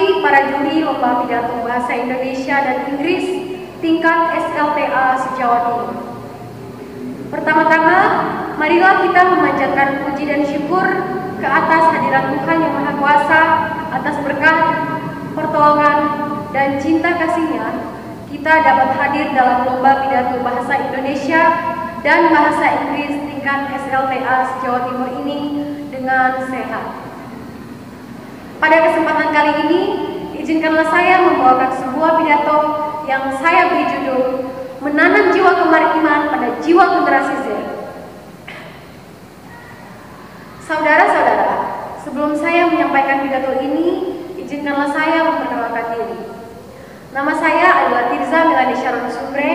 kasih para juri lomba pidato bahasa Indonesia dan Inggris tingkat SLTA se-Jawa Timur. Pertama-tama, marilah kita memanjatkan puji dan syukur ke atas hadirat Tuhan Yang Maha Kuasa atas berkat, pertolongan, dan cinta kasih-Nya. Kita dapat hadir dalam lomba pidato bahasa Indonesia dan bahasa Inggris tingkat SLTA se-Jawa Timur ini dengan sehat. Pada kesempatan kali ini, izinkanlah saya membawakan sebuah pidato yang saya beri judul Menanam Jiwa Kemaritiman pada Jiwa Generasi Z. Saudara-saudara, sebelum saya menyampaikan pidato ini, izinkanlah saya memperkenalkan diri. Nama saya adalah Tirza Milani Sharon Sumbre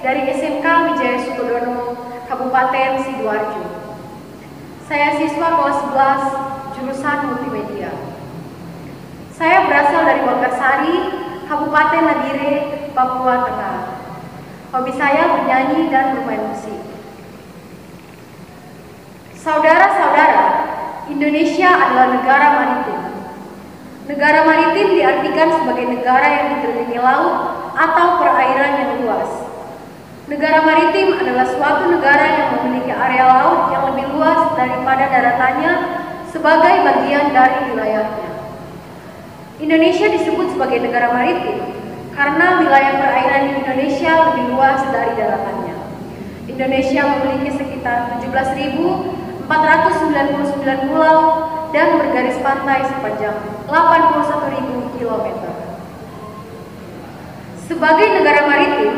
dari SMK Wijaya Sukodono, Kabupaten Sidoarjo. Saya siswa kelas 11 jurusan multimedia. Saya berasal dari Bangarsari, Kabupaten Nabire, Papua Tengah. Hobi saya bernyanyi dan bermain musik. Saudara-saudara, Indonesia adalah negara maritim. Negara maritim diartikan sebagai negara yang dikelilingi laut atau perairan yang luas. Negara maritim adalah suatu negara yang memiliki area laut yang lebih luas daripada daratannya sebagai bagian dari wilayahnya. Indonesia disebut sebagai negara maritim karena wilayah perairan di Indonesia lebih luas dari daratannya. Indonesia memiliki sekitar 17.499 pulau dan bergaris pantai sepanjang 81.000 km. Sebagai negara maritim,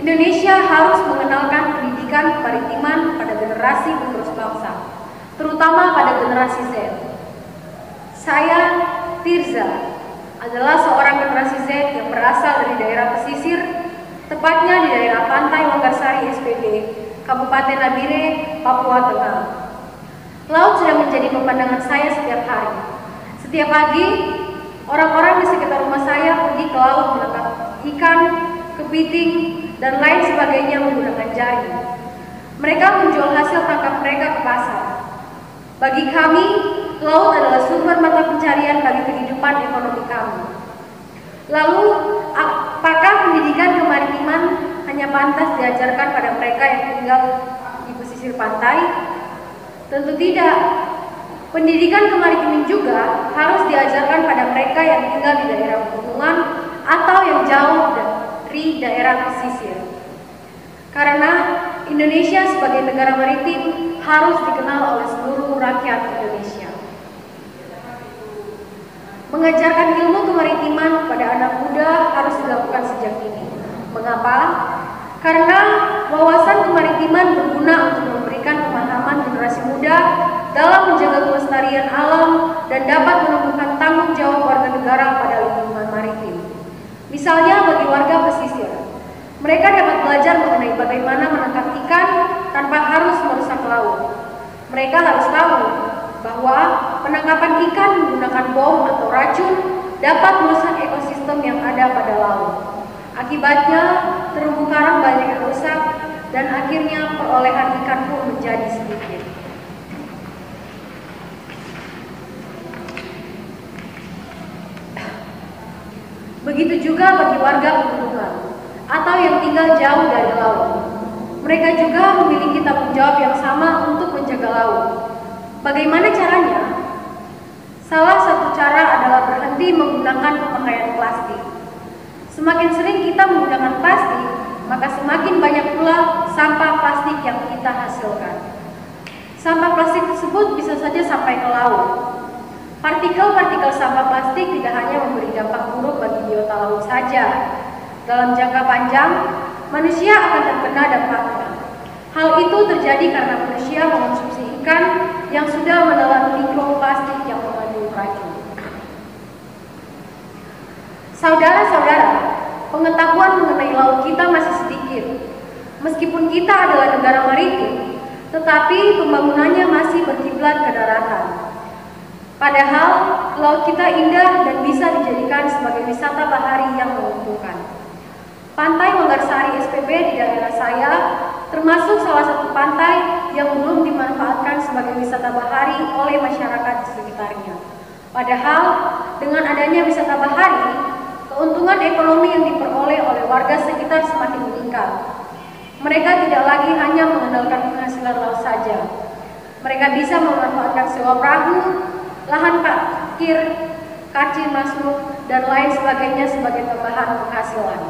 Indonesia harus mengenalkan pendidikan kemaritiman pada generasi penerus bangsa, terutama pada generasi Z. Saya, Tirza, adalah seorang generasi Z yang berasal dari daerah pesisir, tepatnya di daerah pantai Wangarsari SPB, Kabupaten Nabire, Papua Tengah. Laut sudah menjadi pemandangan saya setiap hari. Setiap pagi, orang-orang di sekitar rumah saya pergi ke laut menangkap ikan, kepiting, dan lain sebagainya menggunakan jaring. Mereka menjual hasil tangkap mereka ke pasar. Bagi kami, laut adalah sumber mata pencarian bagi kehidupan ekonomi kami. Lalu, apakah pendidikan kemaritiman hanya pantas diajarkan pada mereka yang tinggal di pesisir pantai? Tentu tidak. Pendidikan kemaritiman juga harus diajarkan pada mereka yang tinggal di daerah pegunungan atau yang jauh dari daerah pesisir. Karena Indonesia sebagai negara maritim harus dikenal oleh seluruh rakyat Indonesia. Mengajarkan ilmu kemaritiman kepada anak muda harus dilakukan sejak dini. Mengapa? Karena wawasan kemaritiman berguna untuk memberikan pemahaman generasi muda dalam menjaga kelestarian alam dan dapat menumbuhkan tanggung jawab warga negara pada lingkungan maritim. Misalnya bagi warga pesisir, mereka dapat belajar mengenai bagaimana menangkap ikan tanpa harus merusak laut. Mereka harus tahu bahwa penangkapan ikan menggunakan bom atau racun dapat merusak ekosistem yang ada pada laut. Akibatnya, terumbu karang banyak yang rusak dan akhirnya perolehan ikan pun menjadi sedikit. Begitu juga bagi warga pegunungan atau yang tinggal jauh dari laut. Mereka juga memiliki tanggung jawab yang sama untuk menjaga laut. Bagaimana caranya? Salah satu cara adalah berhenti menggunakan pemakaian plastik. Semakin sering kita menggunakan plastik, maka semakin banyak pula sampah plastik yang kita hasilkan. Sampah plastik tersebut bisa saja sampai ke laut. Partikel-partikel sampah plastik tidak hanya memberi dampak buruk bagi biota laut saja. Dalam jangka panjang, manusia akan terkena dampaknya. Hal itu terjadi karena manusia mengonsumsi ikan yang sudah menelan mikroplastik yang mengandung racun. Saudara-saudara, pengetahuan mengenai laut kita masih sedikit. Meskipun kita adalah negara maritim, tetapi pembangunannya masih berkiblat ke daratan. Padahal, laut kita indah dan bisa dijadikan sebagai wisata bahari yang menguntungkan. Pantai Wangarsari SPB di daerah saya termasuk salah satu pantai yang belum dimanfaatkan sebagai wisata bahari oleh masyarakat di sekitarnya. Padahal, dengan adanya wisata bahari ekonomi yang diperoleh oleh warga sekitar semakin meningkat. Mereka tidak lagi hanya mengandalkan penghasilan laut saja. Mereka bisa memanfaatkan sewa perahu, lahan parkir, kacir masuk, dan lain sebagainya sebagai tambahan penghasilan.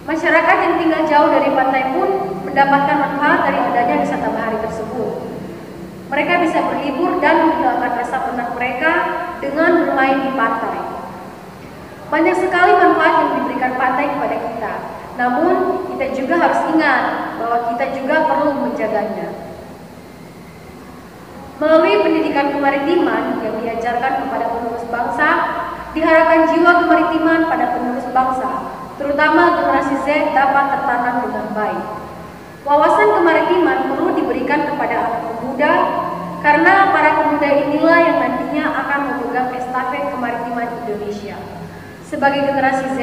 Masyarakat yang tinggal jauh dari pantai pun mendapatkan manfaat dari adanya wisata bahari tersebut. Mereka bisa berlibur dan menghilangkan rasa penat mereka dengan bermain di pantai. Banyak sekali manfaat yang diberikan pantai kepada kita. Namun, kita juga harus ingat bahwa kita juga perlu menjaganya. Melalui pendidikan kemaritiman yang diajarkan kepada penerus bangsa, diharapkan jiwa kemaritiman pada penerus bangsa, terutama generasi Z, dapat tertanam dengan baik. Wawasan kemaritiman perlu diberikan kepada anak pemuda, karena para pemuda inilah yang nantinya akan memegang estafet kemaritiman Indonesia. Sebagai generasi Z,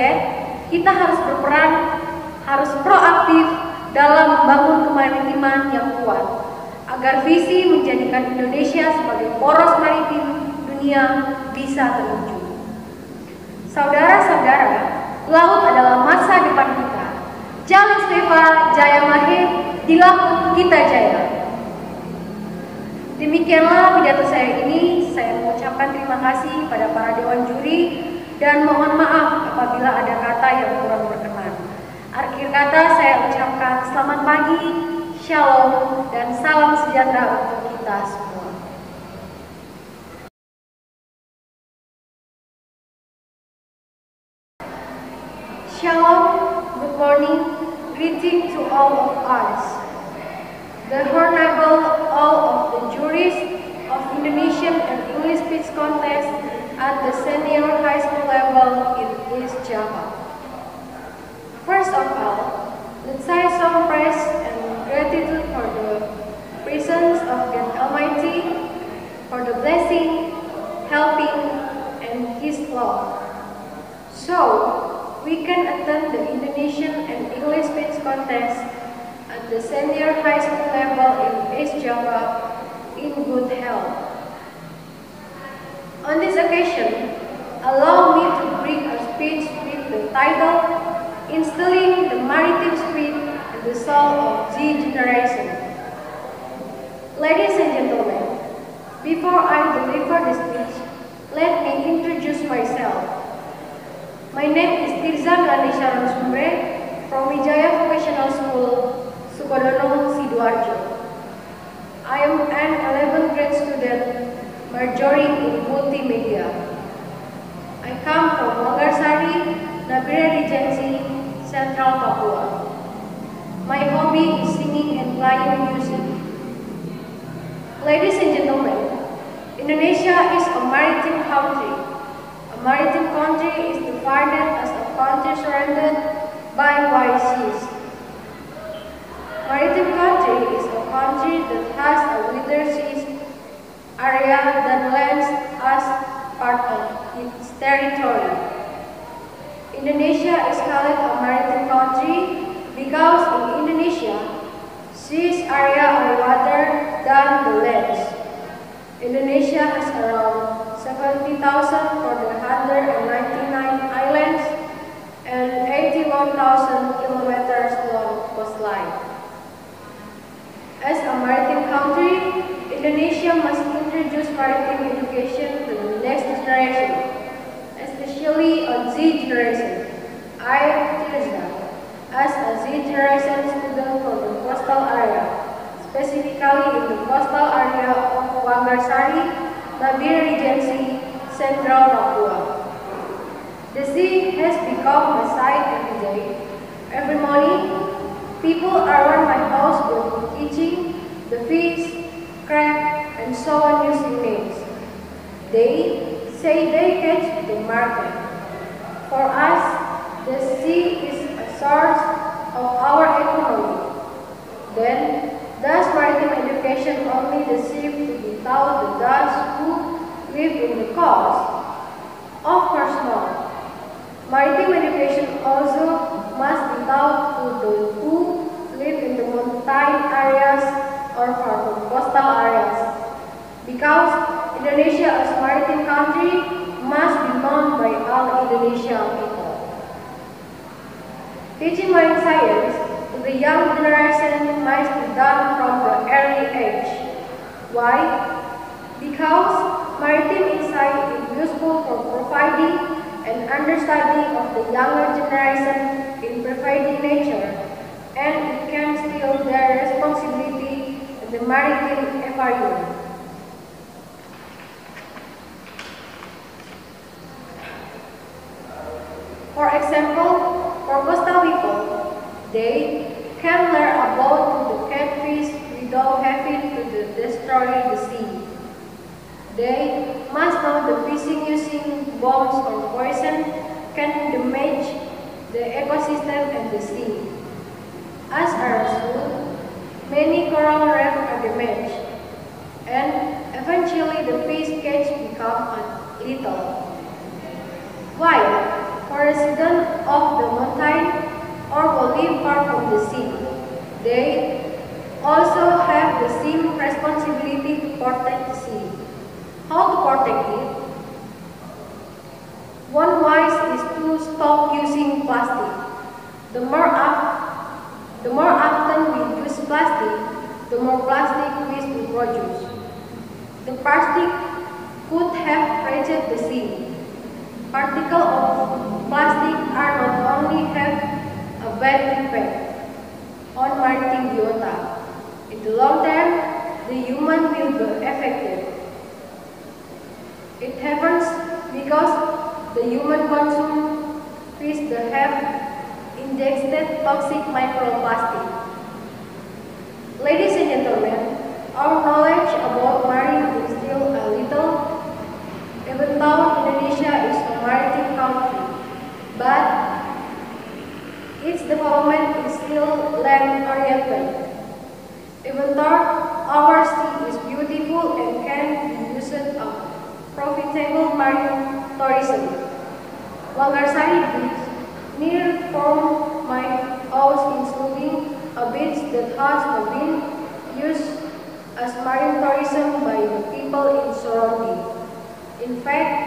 kita harus berperan, harus proaktif dalam membangun kemaritiman yang kuat, agar visi menjadikan Indonesia sebagai poros maritim dunia bisa terwujud. Saudara-saudara, laut adalah masa depan kita. Jalin Steva Jaya Mahe, di laut kita jaya. Demikianlah pidato saya ini. Saya mengucapkan terima kasih pada para dewan juri dan mohon maaf apabila ada kata yang kurang berkenan. Akhir kata saya ucapkan selamat pagi, shalom, dan salam sejahtera untuk kita semua. Shalom, good morning, greeting to all of us. The Honorable all of the juries of Indonesian and English speech contest at the senior high school level in East Java. First of all, let's say some praise and gratitude for the presence of God Almighty, for the blessing, helping, and His love. So, we can attend the Indonesian and English speech contest at the senior high school level in East Java in good health. On this occasion, allow me to bring a speech with the title Instilling the Maritime Spirit in the Soul of Z Generation. Ladies and gentlemen, before I deliver the speech, let me introduce myself. My name is Tirza Ganesha Rosumbre from Wijaya Vocational School, Sukodono, Sidoarjo. I am an 11th grade student majoring in multimedia. I come from Manggarsari, Nabire Regency, Central Papua. My hobby is singing and playing music. Ladies and gentlemen, Indonesia is a maritime country. A maritime country is defined as a country surrounded by wide seas. Maritime country is a country that has a wider seas area that lands as part of its territory. Indonesia is called a maritime country because in Indonesia, seas area are wider than the lands. Indonesia has around 70,000 for the 199 islands and 81,000 kilometers long coastline. As a maritime country, Indonesia must introduce maritime education to the next generation, especially on Z generation. I, Tirza, as a Z generation student from the coastal area, specifically in the coastal area of Manggarsari, Nabire Regency, Central Papua. The sea has become my sight every day. Every morning, people around my house will be teaching the fish, crab, and so on using names. They say they catch the market. For us, the sea is a source of our economy. Then, does maritime education only the ship to be taught the Dutch who live in the coast? Of course not. Maritime education also must be taught to those who live in the mountain areas or far from coastal areas. Because Indonesia as a maritime country must be known by all Indonesian people. Teaching marine science to the young generation must be done from the early age. Why? Because maritime insight is useful for providing an understanding of the younger generation in providing nature, and it can still their responsibility in the maritime environment. For example, for coastal people, they can learn about the catfish without having to destroy the sea. They must know the fishing using bombs or poison can damage the ecosystem and the sea. As a result, many coral reefs are damaged, and eventually the fish catch become little. While for residents of the mountain or who live far from the sea, they also have the same responsibility to protect the sea. How to protect it? One way is to stop using plastic. The more often we use plastic, the more plastic waste we produce. The plastic could have polluted the sea. Particles of plastic are not only have a bad impact on maritime biota. In the long term, the human will be affected. It happens because the human consume fish that have ingested toxic microplastic. Ladies and gentlemen, our knowledge about marine is still a little, even though Indonesia is a maritime country, but its development is still land-oriented. Even though our sea is beautiful and can be used as profitable marine tourism. Wangarsari Beach, near from my house, including a beach that has been used as marine tourism by the people in surrounding. In fact,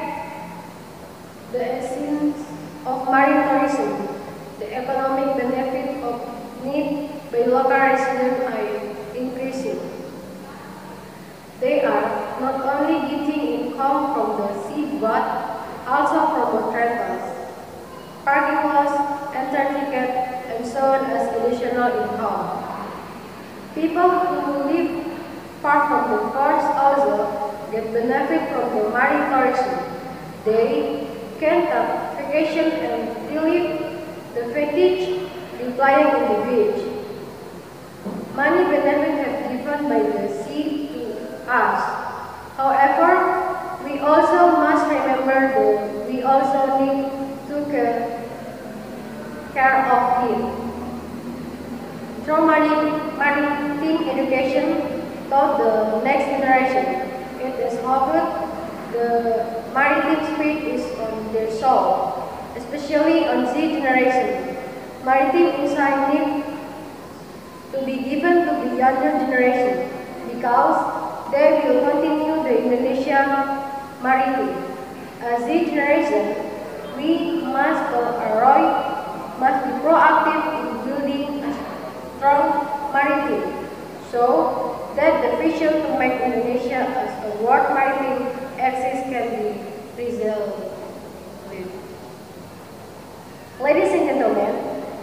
the essence of marine tourism, the economic benefit of need by local residents are increasing. They are not only getting income from the sea but also from hotels, parking lots, enter ticket, and so on as additional income. People who live far from the coast also get benefit from the marine tourism. They can take vacation and relieve the fatigue replying in the beach. Many benefits have given by the sea to us. However, we also must remember that we also need to care of it. Through maritime education taught the next generation, it is hoped the maritime spirit is on their soul, especially on Z generation. Maritime insight need to be given to the younger generation because they will continue the Indonesia maritime. As Z generation, we must be proactive in building a strong maritime so that the vision to make Indonesia as a world maritime axis can be resolved. Ladies and gentlemen,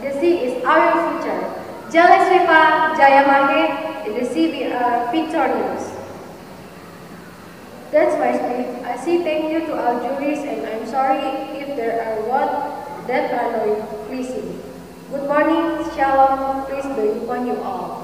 the sea is our future. Jale Sriva Jaya Mahe, in the sea we are victorious. That's my speech. I say thank you to our juries and I'm sorry if there are words that are not pleasing. Good morning, shalom, peace be upon you all.